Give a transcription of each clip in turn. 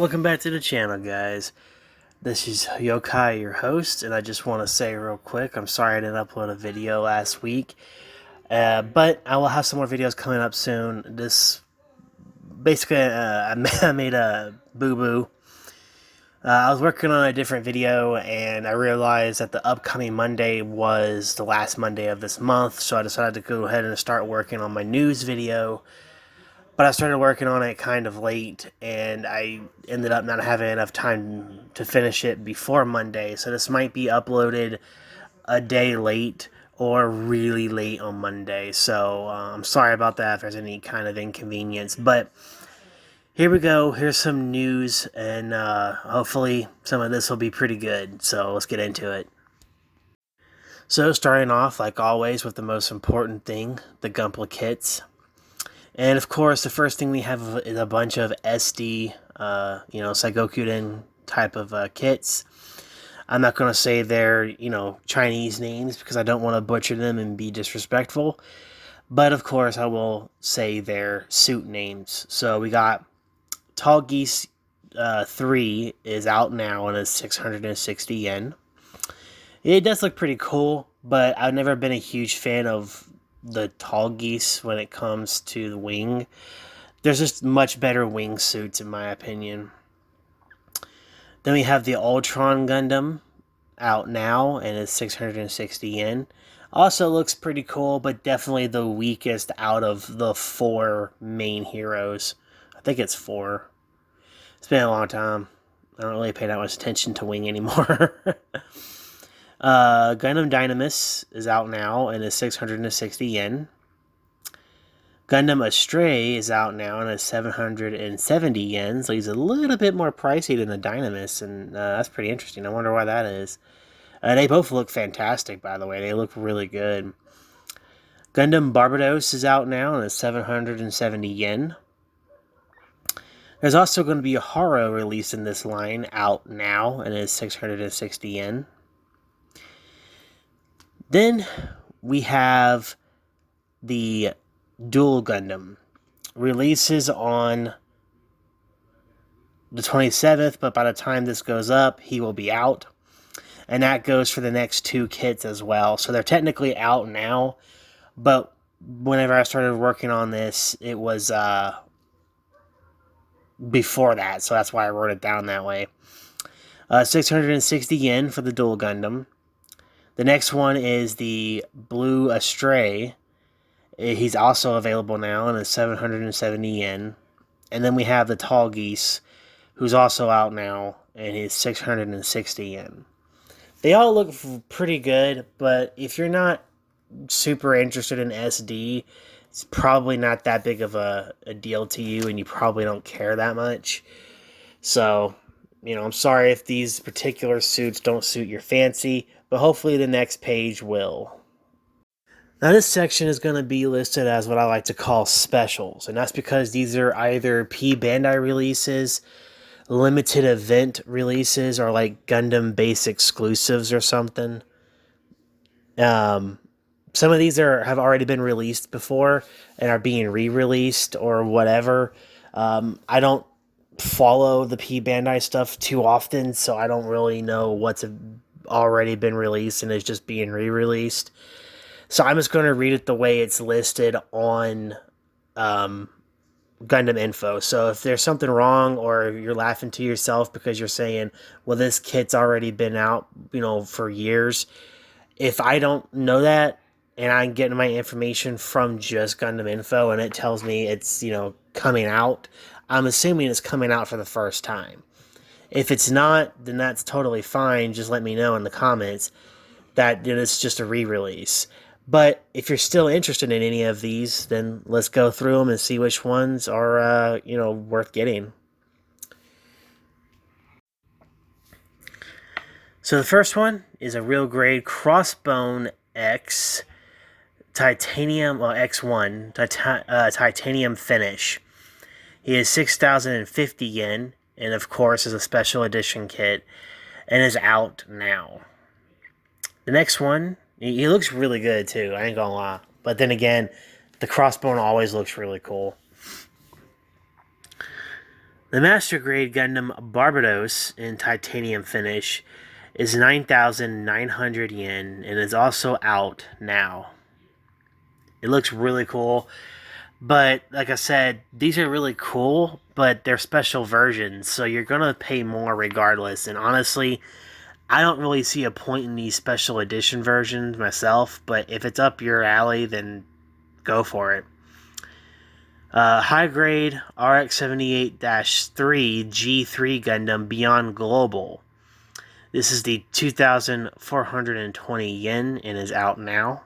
Welcome back to the channel, guys. This is Yokai, your host, and I just want to say real quick, I'm sorry I didn't upload a video last week, but I will have some more videos coming up soon. Basically, I made a boo-boo. I was working on a different video, and I realized that the upcoming Monday was the last Monday of this month, so I decided to go ahead and start working on my news video. But I started working on it kind of late, and I ended up not having enough time to finish it before Monday. So this might be uploaded a day late or really late on Monday. So I'm sorry about that if there's any kind of inconvenience. But here we go. Here's some news, and hopefully some of this will be pretty good. So let's get into it. So starting off, like always, with the most important thing, the Gundam Kits. And of course, the first thing we have is a bunch of SD, Saigokuden type of kits. I'm not going to say their, Chinese names because I don't want to butcher them and be disrespectful. But of course, I will say their suit names. So we got Tall Geese 3 is out now and is 660 yen. It does look pretty cool, but I've never been a huge fan of the Tall Geese when it comes to the wing. There's just much better wing suits in my opinion. Then we have the Ultron Gundam out now and is 660 yen. Also looks pretty cool, but definitely the weakest out of the 4 main heroes. I think it's 4. It's been a long time. I don't really pay that much attention to wing anymore. Gundam Dynamis is out now and is 660 yen. Gundam Astray is out now and is 770 yen, so he's a little bit more pricey than the Dynamis, and that's pretty interesting. I wonder why that is. They both look fantastic, by the way. They look really good. Gundam Barbados is out now and is 770 yen. There's also going to be a Haro release in this line out now and is 660 yen. Then we have the Dual Gundam. Releases on the 27th, but by the time this goes up, he will be out. And that goes for the next 2 kits as well. So they're technically out now, but whenever I started working on this, it was before that, so that's why I wrote it down that way. 660 yen for the Dual Gundam. The next one is the Blue Astray. He's also available now and is 770 yen. And then we have the Tall Geese, who's also out now and is 660 yen. They all look pretty good, but if you're not super interested in SD, it's probably not that big of a deal to you, and you probably don't care that much. So, I'm sorry if these particular suits don't suit your fancy, but hopefully the next page will. Now this section is going to be listed as what I like to call specials, and that's because these are either P Bandai releases, limited event releases, or like Gundam base exclusives or something. Some of these have already been released before and are being re-released or whatever. I don't follow the P Bandai stuff too often, so I don't really know what's already been released and is just being re-released. So I'm just going to read it the way it's listed on Gundam Info. So if there's something wrong or you're laughing to yourself because you're saying, well, this kit's already been out, for years. If I don't know that and I'm getting my information from just Gundam Info and it tells me it's, coming out, I'm assuming it's coming out for the first time. If it's not, then that's totally fine. Just let me know in the comments that it's just a re-release. But if you're still interested in any of these, then let's go through them and see which ones are, worth getting. So the first one is a real grade Crossbone X Titanium, X1 Titanium finish. He is 6,050 yen, and of course is a special edition kit, and is out now. The next one, he looks really good too, I ain't gonna lie. But then again, the Crossbone always looks really cool. The Master Grade Gundam Barbados in titanium finish is 9,900 yen and is also out now. It looks really cool, but like I said, these are really cool, but they're special versions, so you're gonna pay more regardless. And honestly, I don't really see a point in these special edition versions myself, but if it's up your alley, then go for it. High grade RX 78 3 G3 Gundam Beyond Global. This is the 2,420 yen and is out now.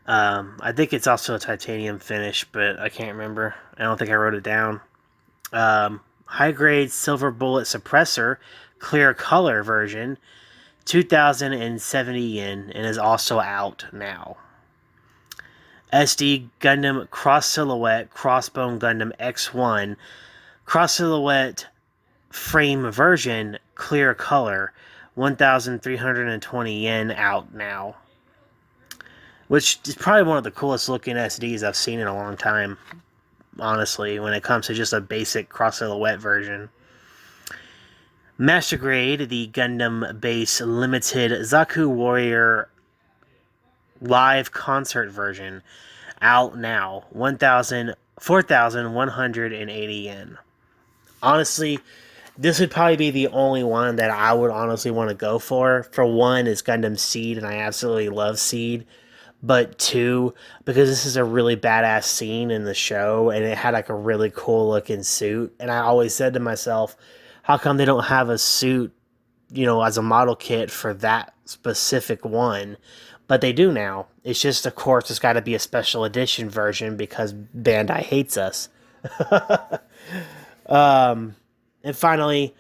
I think it's also a titanium finish, but I can't remember. I don't think I wrote it down. High grade Silver Bullet Suppressor Clear Color version, 2,070 yen and is also out now. SD Gundam Cross Silhouette Crossbone Gundam X1 Cross Silhouette Frame version Clear Color, 1,320 yen out now. Which is probably one of the coolest looking SDs I've seen in a long time, honestly, when it comes to just a basic cross silhouette version. Master Grade, the Gundam Base Limited Zaku Warrior Live Concert version, out now, 4,180 yen. Honestly, this would probably be the only one that I would honestly want to go for. For one, is Gundam Seed, and I absolutely love Seed. But two, because this is a really badass scene in the show, and it had like a really cool looking suit. And I always said to myself, how come they don't have a suit, as a model kit for that specific one? But they do now. It's just, of course, it's got to be a special edition version because Bandai hates us. And finally,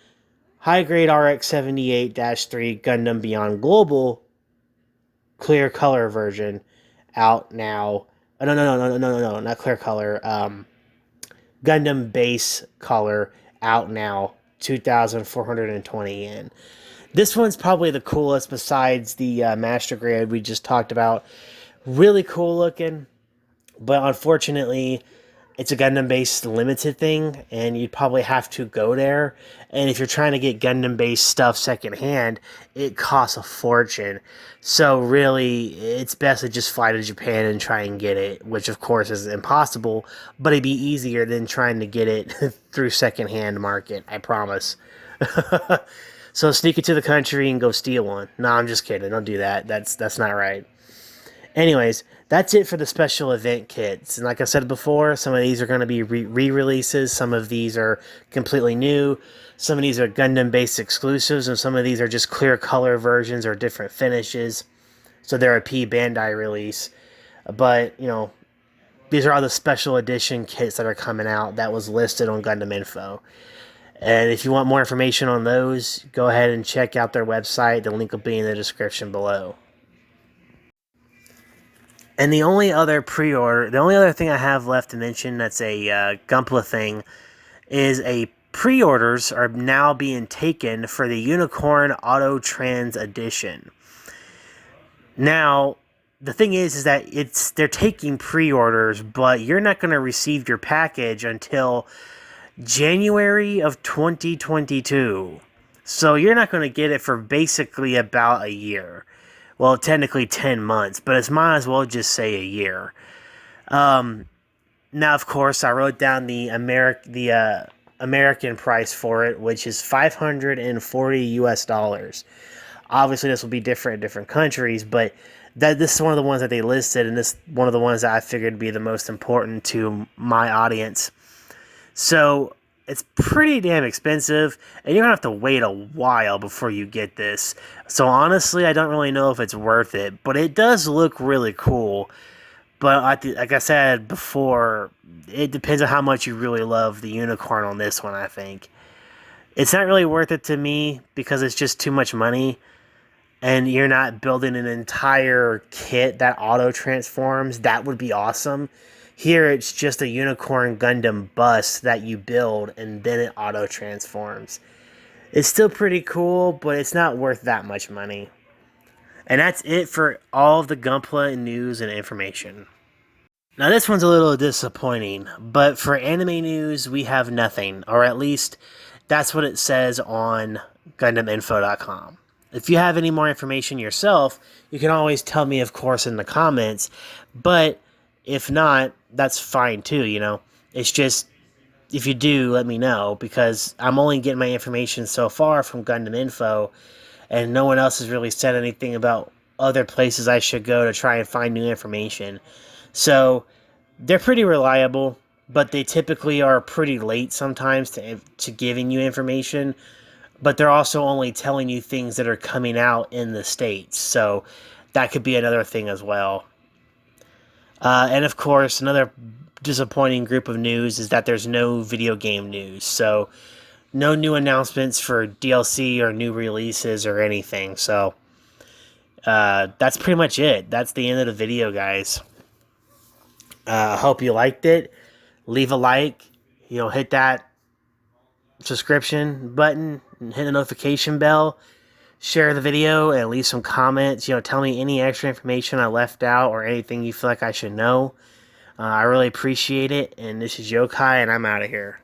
high grade RX 78 3 Gundam Beyond Global Clear Color version, out now. Oh, no, not Clear Color. Gundam Base Color, out now, 2,420 yen. This one's probably the coolest besides the Master Grade we just talked about. Really cool looking, but unfortunately, it's a Gundam based limited thing, and you'd probably have to go there. And if you're trying to get Gundam based stuff secondhand, it costs a fortune. So really, it's best to just fly to Japan and try and get it, which of course is impossible, but it'd be easier than trying to get it through secondhand market, I promise. So sneak it to the country and go steal one. No, I'm just kidding. Don't do that. That's not right. Anyways, that's it for the special event kits. And like I said before, some of these are going to be re-releases. Some of these are completely new. Some of these are Gundam-based exclusives, and some of these are just clear color versions or different finishes. So they're a P Bandai release. But, these are all the special edition kits that are coming out that was listed on Gundam Info. And if you want more information on those, go ahead and check out their website. The link will be in the description below. And the only other thing I have left to mention that's a Gunpla thing is pre-orders are now being taken for the Unicorn Auto Trans Edition. Now, the thing is that they're taking pre-orders, but you're not going to receive your package until January of 2022. So you're not going to get it for basically about a year. Well, technically 10 months, but it might as well just say a year. Now, of course, I wrote down the American price for it, which is $540 US. Obviously, this will be different in different countries, but this is one of the ones that they listed, and this is one of the ones that I figured would be the most important to my audience. So it's pretty damn expensive, and you're going to have to wait a while before you get this. So honestly, I don't really know if it's worth it, but it does look really cool. But like I said before, it depends on how much you really love the Unicorn on this one, I think. It's not really worth it to me because it's just too much money, and you're not building an entire kit that auto-transforms. That would be awesome. Here, it's just a Unicorn Gundam bus that you build, and then it auto-transforms. It's still pretty cool, but it's not worth that much money. And that's it for all of the Gunpla news and information. Now this one's a little disappointing, but for anime news, we have nothing, or at least that's what it says on GundamInfo.com. If you have any more information yourself, you can always tell me, of course, in the comments, but if not, that's fine too, you know? It's just, if you do, let me know, because I'm only getting my information so far from Gundam Info, and no one else has really said anything about other places I should go to try and find new information. So they're pretty reliable, but they typically are pretty late sometimes to giving you information. But they're also only telling you things that are coming out in the States. So that could be another thing as well. And of course, another disappointing group of news is that there's no video game news. So no new announcements for DLC or new releases or anything. So that's pretty much it. That's the end of the video, guys. I hope you liked it. Leave a like. Hit that subscription button and hit the notification bell. Share the video and leave some comments. Tell me any extra information I left out or anything you feel like I should know. I really appreciate it. And this is Yokai, and I'm out of here.